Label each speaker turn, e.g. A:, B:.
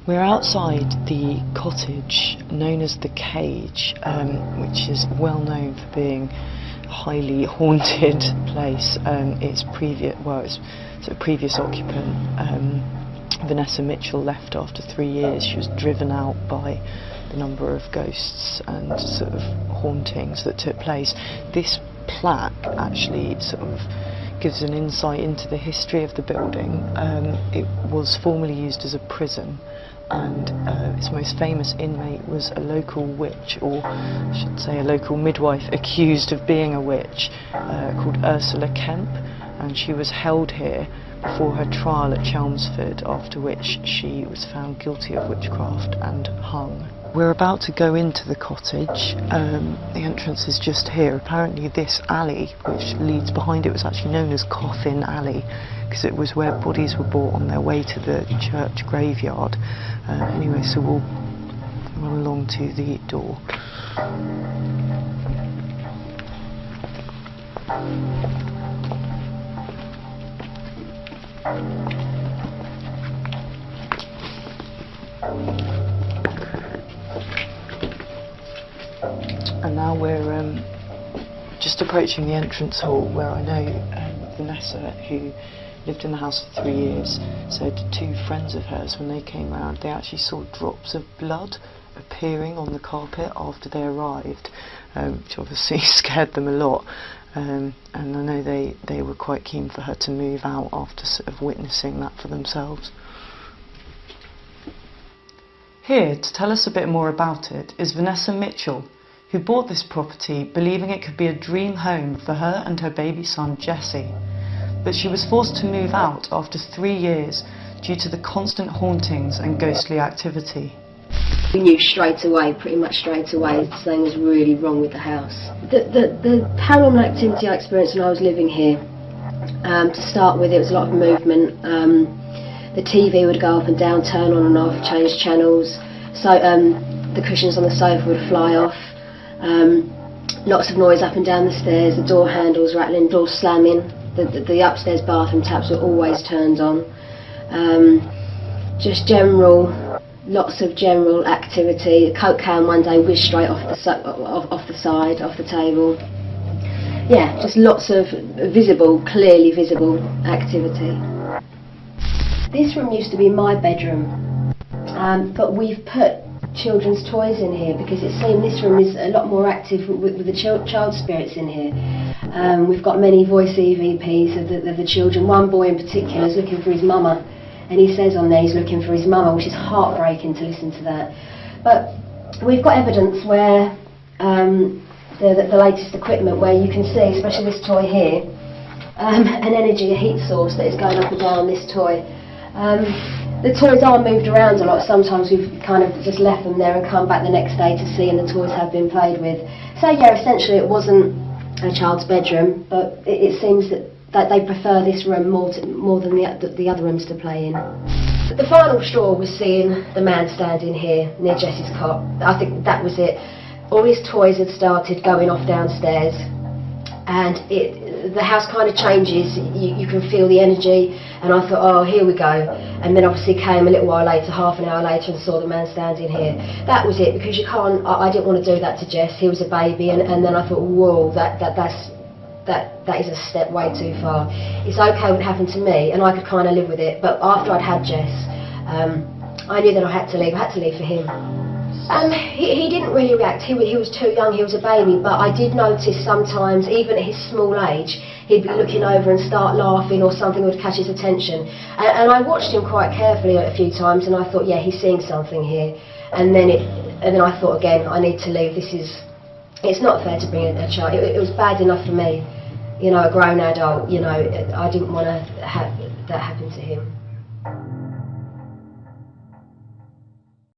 A: We're outside the cottage known as the Cage, which is well known for being a highly haunted place. Its previous occupant, Vanessa Mitchell, left after 3 years. She was driven out by the number of ghosts and sort of hauntings that took place. This plaque actually sort of gives an insight into the history of the building. It was formerly used as a prison, and its most famous inmate was a local witch, or I should say a local midwife accused of being a witch, called Ursula Kemp, and she was held here before her trial at Chelmsford, after which she was found guilty of witchcraft and hung. We're about to go into the cottage. The entrance is just here. Apparently this alley, which leads behind it, was actually known as Coffin Alley, because it was where bodies were brought on their way to the church graveyard. Anyway, so we'll run along to the door. And now we're just approaching the entrance hall, where I know Vanessa, who lived in the house for 3 years, said two friends of hers, when they came round, they actually saw drops of blood appearing on the carpet after they arrived, which obviously scared them a lot. And I know they were quite keen for her to move out after sort of witnessing that for themselves. Here to tell us a bit more about it is Vanessa Mitchell, who bought this property believing it could be a dream home for her and her baby son Jesse. But she was forced to move out after 3 years due to the constant hauntings and ghostly activity.
B: We knew straight away, pretty much straight away, something was really wrong with the house. The paranormal activity I experienced when I was living here, to start with, it was a lot of movement. The TV would go up and down, turn on and off, change channels. So the cushions on the sofa would fly off. Lots of noise up and down the stairs, the door handles rattling, doors slamming. The upstairs bathroom taps were always turned on. Just lots of general activity. A Coke can one day whizzed straight off the table. Yeah, just lots of clearly visible activity. This room used to be my bedroom, but we've put children's toys in here because it seemed this room is a lot more active with the child spirits in here. We've got many voice EVPs of the children. One boy in particular is looking for his mama, and he says on there he's looking for his mama, which is heartbreaking to listen to that. But we've got evidence where the latest equipment, where you can see, especially this toy here, an energy, a heat source that is going up and down this toy. The toys are moved around a lot. Sometimes we've kind of just left them there and come back the next day to see, and the toys have been played with. So yeah, essentially it wasn't a child's bedroom, but it seems that they prefer this room more than the other rooms to play in. The final straw was seeing the man standing here near Jessie's cot. I think that was it. All his toys had started going off downstairs, and the house kind of changes. You can feel the energy, and I thought, oh, here we go. And then obviously came a little while later, half an hour later, and saw the man standing here. That was it, because you can't. I didn't want to do that to Jess. He was a baby, and then I thought, whoa, that is a step way too far. It's okay what happened to me, and I could kind of live with it. But after I'd had Jess, I knew that I had to leave. I had to leave for him. He didn't really react. He was too young. He was a baby. But I did notice sometimes, even at his small age, he'd be looking over and start laughing, or something would catch his attention. And I watched him quite carefully a few times, and I thought, yeah, he's seeing something here. And then I thought again, I need to leave. It's not fair to bring a child. It was bad enough for me, you know, a grown adult. You know, I didn't want to have that happen to him.